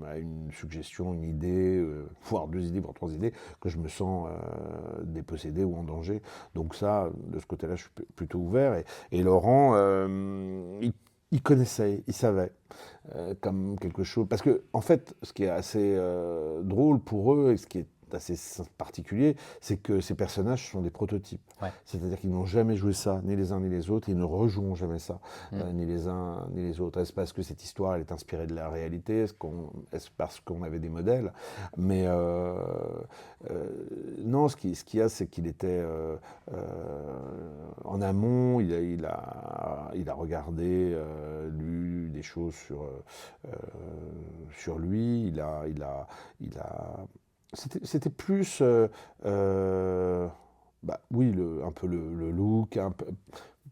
a une suggestion, une idée, voire deux idées, voire trois idées, que je me sens dépossédé ou en danger. Donc ça, de ce côté-là, je suis plutôt ouvert. Et Laurent, il connaissait, il savait comme quelque chose. Parce que, en fait, ce qui est assez drôle pour eux et ce qui est assez particulier, c'est que ces personnages sont des prototypes. Ouais. C'est-à-dire qu'ils n'ont jamais joué ça, ni les uns ni les autres, ils ne rejoueront jamais ça, ni les uns ni les autres. Est-ce parce que cette histoire elle est inspirée de la réalité? Est-ce parce qu'on avait des modèles? Mais non, ce qu'il y a, c'est qu'il était en amont, il a regardé, lu des choses sur lui, c'était plus, oui, un peu le look, un peu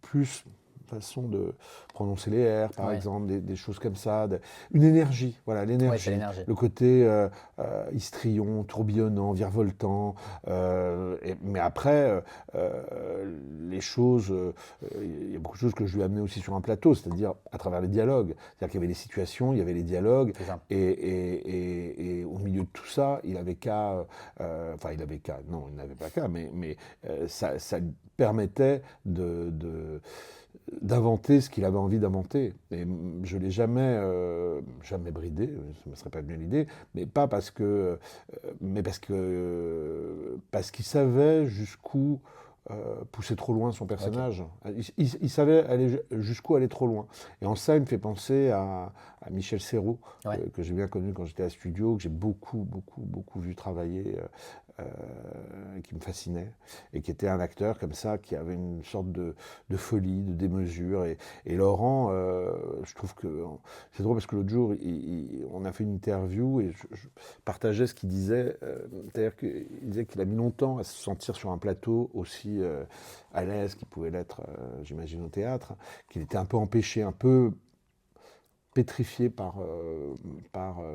plus façon de prononcer les R, par Ouais. exemple, des choses comme ça, une énergie, voilà, Ouais, c'est l'énergie, l'énergie. le côté histrion, tourbillonnant, virevoltant, mais après, les choses, il y a beaucoup de choses que je lui ai amenées aussi sur un plateau, c'est-à-dire à travers les dialogues, c'est-à-dire qu'il y avait les situations, il y avait les dialogues, C'est ça. et au milieu de tout ça, il avait qu'à, enfin il avait qu'à, non, il n'avait pas qu'à, mais ça lui permettait d'inventer ce qu'il avait envie d'inventer. Et je l'ai jamais bridé, ça ne me serait pas venu l'idée, mais pas mais parce qu'il savait jusqu'où pousser trop loin son Ok. personnage. Il savait aller jusqu'où aller trop loin. Et en ça, il me fait penser à Michel Serrault, Ouais. que j'ai bien connu quand j'étais à Studio, que j'ai beaucoup, beaucoup, beaucoup vu travailler, qui me fascinait, et qui était un acteur comme ça, qui avait une sorte de folie, de démesure. Et Laurent, je trouve que c'est drôle parce que l'autre jour, on a fait une interview et je partageais ce qu'il disait. C'est-à-dire qu'il disait qu'il a mis longtemps à se sentir sur un plateau aussi à l'aise qu'il pouvait l'être, j'imagine, au théâtre, qu'il était un peu empêché, un peu pétrifié par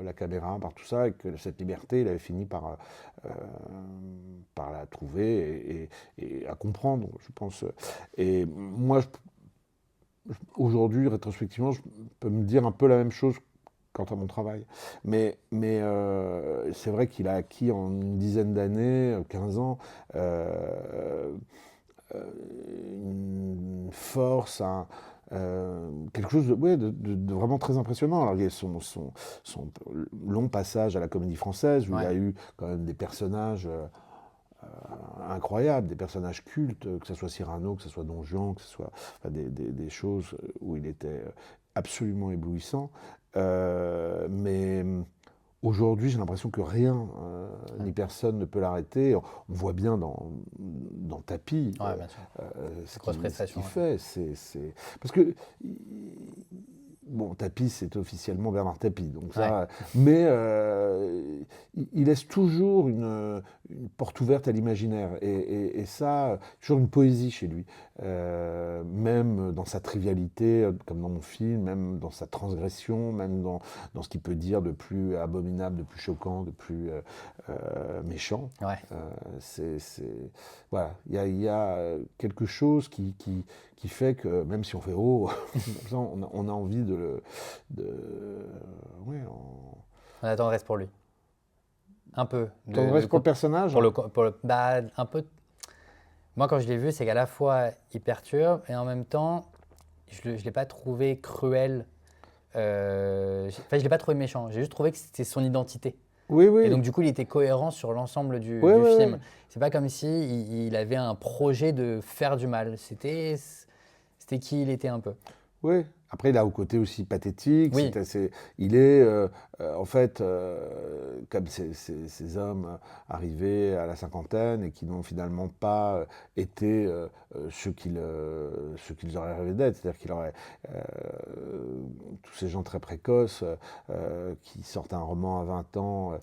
la caméra, par tout ça, et que cette liberté, il avait fini par la trouver et à comprendre, je pense. Et moi, aujourd'hui, rétrospectivement, je peux me dire un peu la même chose quant à mon travail. Mais c'est vrai qu'il a acquis en une dizaine d'années, 15 ans, euh, une force, quelque chose ouais, de vraiment très impressionnant. Alors, il y a son long passage à la Comédie Française, où il Ouais. a eu quand même des personnages incroyables, des personnages cultes, que ce soit Cyrano, que ce soit Don Juan, que ce soit enfin, des choses où il était absolument éblouissant. Mais Aujourd'hui, j'ai l'impression que rien ni personne ne peut l'arrêter. On voit bien dans Tapis Ouais, bien sûr. ce Grosse qu'il prestation. Ouais. fait. Parce que, bon, Tapis, c'est officiellement Bernard Tapie. Donc ça, mais il laisse toujours une porte ouverte à l'imaginaire. Et ça, toujours une poésie chez lui. Même dans sa trivialité, comme dans mon film, même dans sa transgression, même dans ce qu'il peut dire de plus abominable, de plus choquant, de plus méchant. Ouais. Voilà, il y a quelque chose qui fait que même si on fait oh, on a envie ouais, On a tendresse pour lui. Un peu. tendresse pour le personnage. Un peu. Moi, quand je l'ai vu, c'est qu'à la fois, il perturbe et en même temps, je ne l'ai pas trouvé cruel. Enfin, je l'ai pas trouvé méchant. J'ai juste trouvé que c'était son identité. Oui, Et oui, donc, du coup, il était cohérent sur l'ensemble du oui, oui, film. oui. C'est pas comme si il avait un projet de faire du mal. C'était qui il était un peu. Oui. Après, il a au côté aussi pathétique. Oui, Il est, en fait, comme ces hommes arrivés à la cinquantaine et qui n'ont finalement pas été ce qu'ils auraient rêvé d'être. C'est-à-dire qu'il aurait tous ces gens très précoces qui sortent un roman à 20 ans, ouais.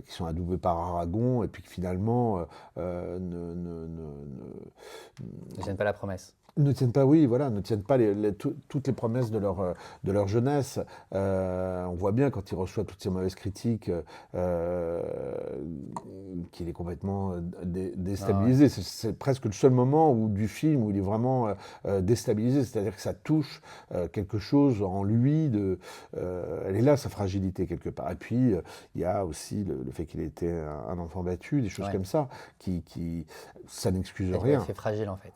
qui sont adoubés par Aragon et puis qui finalement Ne gêne pas la promesse. ne tiennent pas, oui, voilà, ne tiennent pas toutes les promesses de leur jeunesse. On voit bien quand il reçoit toutes ces mauvaises critiques qu'il est complètement déstabilisé. Ah ouais. C'est presque le seul moment du film où il est vraiment déstabilisé, c'est-à-dire que ça touche quelque chose en lui. Elle est là, sa fragilité, quelque part. Et puis, il y a aussi le fait qu'il ait été un enfant battu, des choses Ouais. comme ça, ça n'excuse Il rien. fait fragile en fait.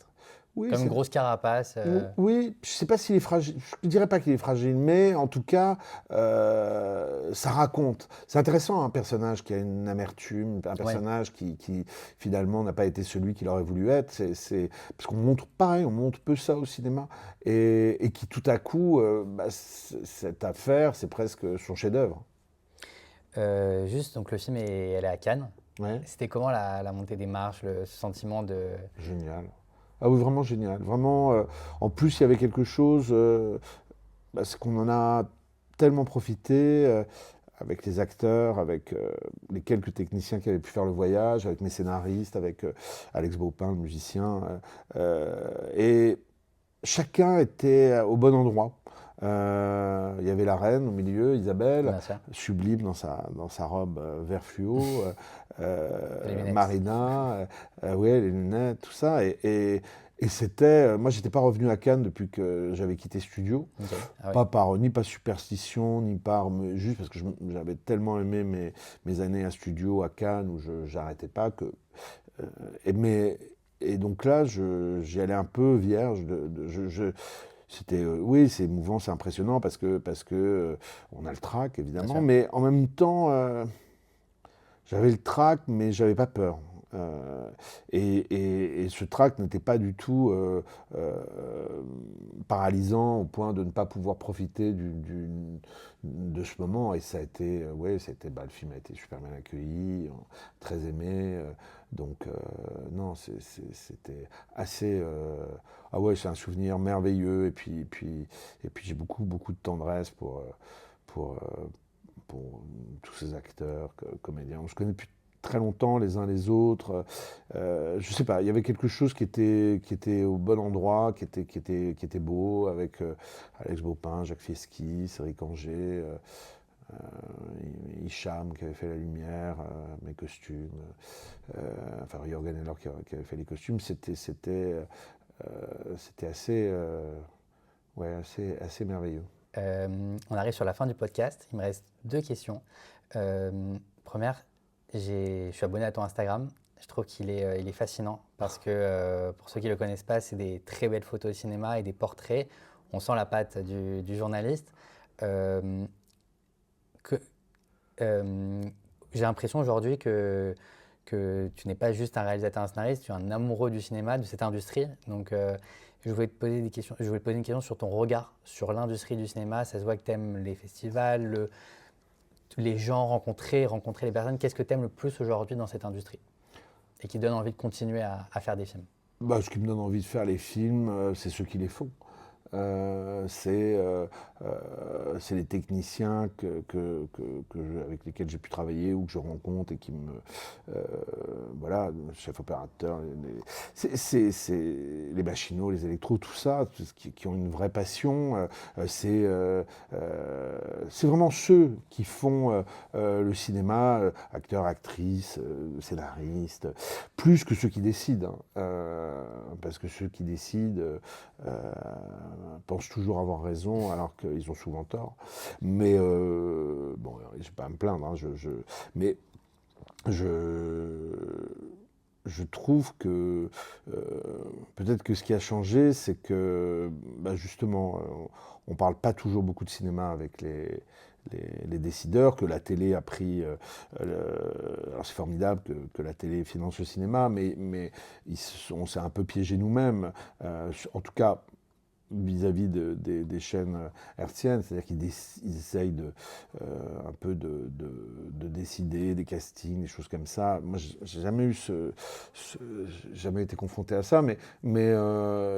Oui, Comme une grosse carapace. Oui, je ne sais pas s'il est fragile, je ne dirais pas qu'il est fragile, mais en tout cas, ça raconte. C'est intéressant, un personnage qui a une amertume, un Ouais. personnage qui finalement n'a pas été celui qu'il aurait voulu être. Parce qu'on montre pareil, on montre peu ça au cinéma, et qui tout à coup, cette affaire, c'est presque son chef-d'œuvre. Juste, donc le film elle est à Cannes. Ouais, C'était comment la montée des marches, ce sentiment de. génial. Ah oui, vraiment génial. Vraiment, en plus, il y avait quelque chose, c'est qu'on en a tellement profité avec les acteurs, avec les quelques techniciens qui avaient pu faire le voyage, avec mes scénaristes, avec Alex Baupin, le musicien. Et chacun était au bon endroit. Il y avait la reine au milieu, Isabelle, Bien sûr. sublime dans sa robe vert fluo, Les lunettes. Marina, ouais, les lunettes, tout ça. Et c'était. Moi, j'étais pas revenu à Cannes depuis que j'avais quitté Studio. Ok. Ah ouais. Pas ni par superstition, ni par. Juste parce que j'avais tellement aimé mes années à Studio, à Cannes, où j'arrêtais pas que. Et donc là, j'y allais un peu vierge. C'était, oui, c'est émouvant, c'est impressionnant parce que on a le trac, Bien évidemment, sûr. mais en même temps, j'avais le trac, mais j'avais pas peur. Et ce trac n'était pas du tout euh, paralysant au point de ne pas pouvoir profiter de ce moment. Et ça a été, ouais, le film a été super bien accueilli, très aimé. Donc, non, c'était assez. Ah ouais, c'est un souvenir merveilleux. Et puis j'ai beaucoup, beaucoup de tendresse pour, euh, pour tous ces acteurs, comédiens. On se connaît depuis très longtemps les uns les autres. Je sais pas, il y avait quelque chose qui était au bon endroit, qui était beau, avec Alex Baupin, Jacques Fieschi, Cédric Anger, Hicham qui avait fait la lumière, mes costumes, enfin Jürgen Heller qui avait fait les costumes. C'était assez, ouais, assez merveilleux. On arrive sur la fin du podcast. Il me reste deux questions. Première, je suis abonné à ton Instagram. Je trouve il est fascinant parce que pour ceux qui ne le connaissent pas, c'est des très belles photos de cinéma et des portraits. On sent la patte du journaliste. Euh, que, euh, j'ai l'impression aujourd'hui que tu n'es pas juste un réalisateur, un scénariste, tu es un amoureux du cinéma, de cette industrie. Donc, Je voulais te poser une question sur ton regard sur l'industrie du cinéma. Ça se voit que tu aimes les festivals, les gens, rencontrer les personnes. Qu'est-ce que tu aimes le plus aujourd'hui dans cette industrie et qui donne envie de continuer à faire des films? Bah, ce qui me donne envie de faire les films, c'est ceux qui les font. Euh, c'est euh, c'est les techniciens avec lesquels j'ai pu travailler ou que je rencontre et qui me. euh, voilà, chef opérateur, c'est les machinaux, les électros, tout ça, tout ce qui ont une vraie passion. C'est vraiment ceux qui font le cinéma, acteurs, actrices, scénaristes, plus que ceux qui décident, hein. Parce que ceux qui décident pensent toujours avoir raison alors qu'ils ont souvent tort. Mais bon, je ne vais pas à me plaindre, hein, mais je, je trouve que peut-être que ce qui a changé, c'est que bah, justement, on ne parle pas toujours beaucoup de cinéma avec les décideurs, que la télé a pris. Alors c'est formidable que la télé finance le cinéma, mais on s'est un peu piégé nous-mêmes. En tout cas, vis-à-vis des chaînes hertziennes, c'est-à-dire qu'ils essayent un peu de décider des castings, des choses comme ça. Moi, j'ai jamais eu j'ai jamais été confronté à ça, mais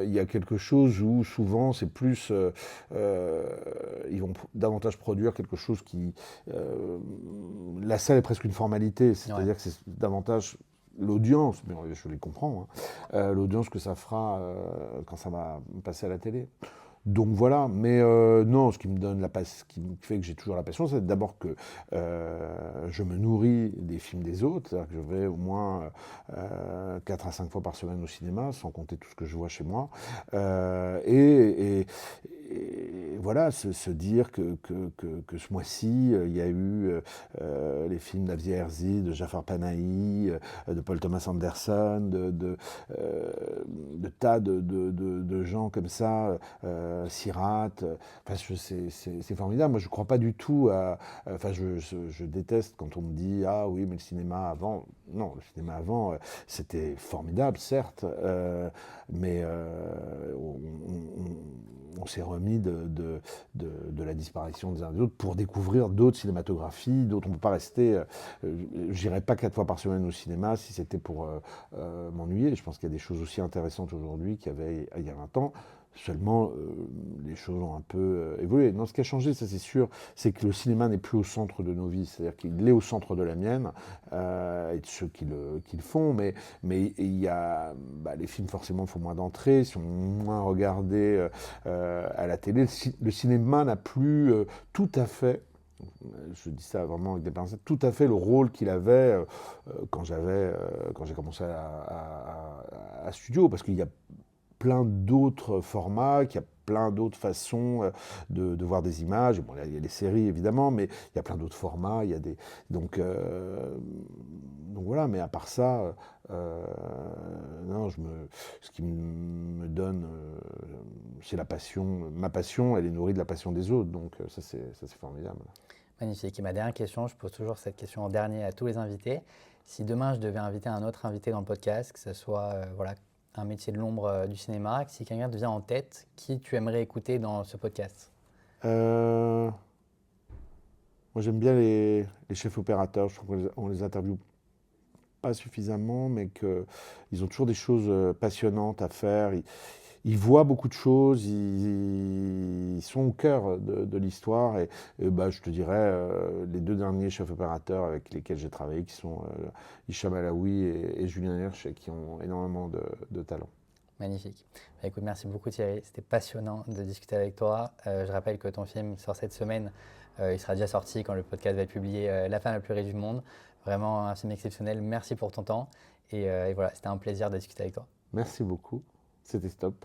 il y a quelque chose où souvent c'est plus, ils vont davantage produire quelque chose la salle est presque une formalité, c'est-à-dire Ouais. que c'est davantage l'audience, mais je les comprends, hein, l'audience que ça fera quand ça va passer à la télé. Donc voilà, mais non, ce qui me fait que j'ai toujours la passion, c'est d'abord que je me nourris des films des autres, c'est-à-dire que je vais au moins 4 à 5 fois par semaine au cinéma, sans compter tout ce que je vois chez moi. Et voilà, se dire que ce mois-ci, il y a eu les films d'Avier Herzi, de Jafar Panahi, de Paul Thomas Anderson, de tas de gens comme ça, Sirat. Enfin, c'est formidable. Moi, je ne crois pas du tout à. Enfin, je déteste quand on me dit ah oui, mais le cinéma avant. Non, le cinéma avant, c'était formidable, certes, mais on s'est remis de la disparition des uns des autres pour découvrir d'autres cinématographies, d'autres. On ne peut pas rester. J'irai pas 4 fois par semaine au cinéma si c'était pour m'ennuyer. Je pense qu'il y a des choses aussi intéressantes aujourd'hui qu'il y avait il y a 20 ans. Seulement, les choses ont un peu évolué. Non, ce qui a changé, ça c'est sûr, c'est que le cinéma n'est plus au centre de nos vies. C'est-à-dire qu'il est au centre de la mienne et de ceux qui le font. Mais il y a, bah, les films, forcément, font moins d'entrées, sont moins regardés à la télé. Le cinéma n'a plus tout à fait, je dis ça vraiment avec des pincettes, tout à fait le rôle qu'il avait quand j'ai commencé à studio, parce qu'il y a plein d'autres formats, qu'il y a plein d'autres façons de voir des images. Bon, il y a les séries évidemment, mais il y a plein d'autres formats. Il y a des donc voilà. Mais à part ça, non, ce qui me donne, c'est la passion. Ma passion, elle est nourrie de la passion des autres. Donc ça c'est formidable. Magnifique. Et ma dernière question, je pose toujours cette question en dernier à tous les invités. Si demain je devais inviter un autre invité dans le podcast, que ce soit voilà, un métier de l'ombre du cinéma, si quelqu'un te vient en tête, qui tu aimerais écouter dans ce podcast? Euh, Moi j'aime bien les chefs opérateurs. Je trouve qu'on les interviewe pas suffisamment, mais qu'ils ont toujours des choses passionnantes à faire. Ils voient beaucoup de choses, ils sont au cœur de l'histoire. Et bah, je te dirais, les 2 derniers chefs opérateurs avec lesquels j'ai travaillé, qui sont Hicham Alaoui et Julien Hirsch, et qui ont énormément de talent. Magnifique. Bah, écoute, merci beaucoup Thierry, c'était passionnant de discuter avec toi. Je rappelle que ton film sort cette semaine, il sera déjà sorti quand le podcast va être publié, La femme la plus riche du monde. Vraiment un film exceptionnel, merci pour ton temps. Et voilà, c'était un plaisir de discuter avec toi. Merci beaucoup, c'était top.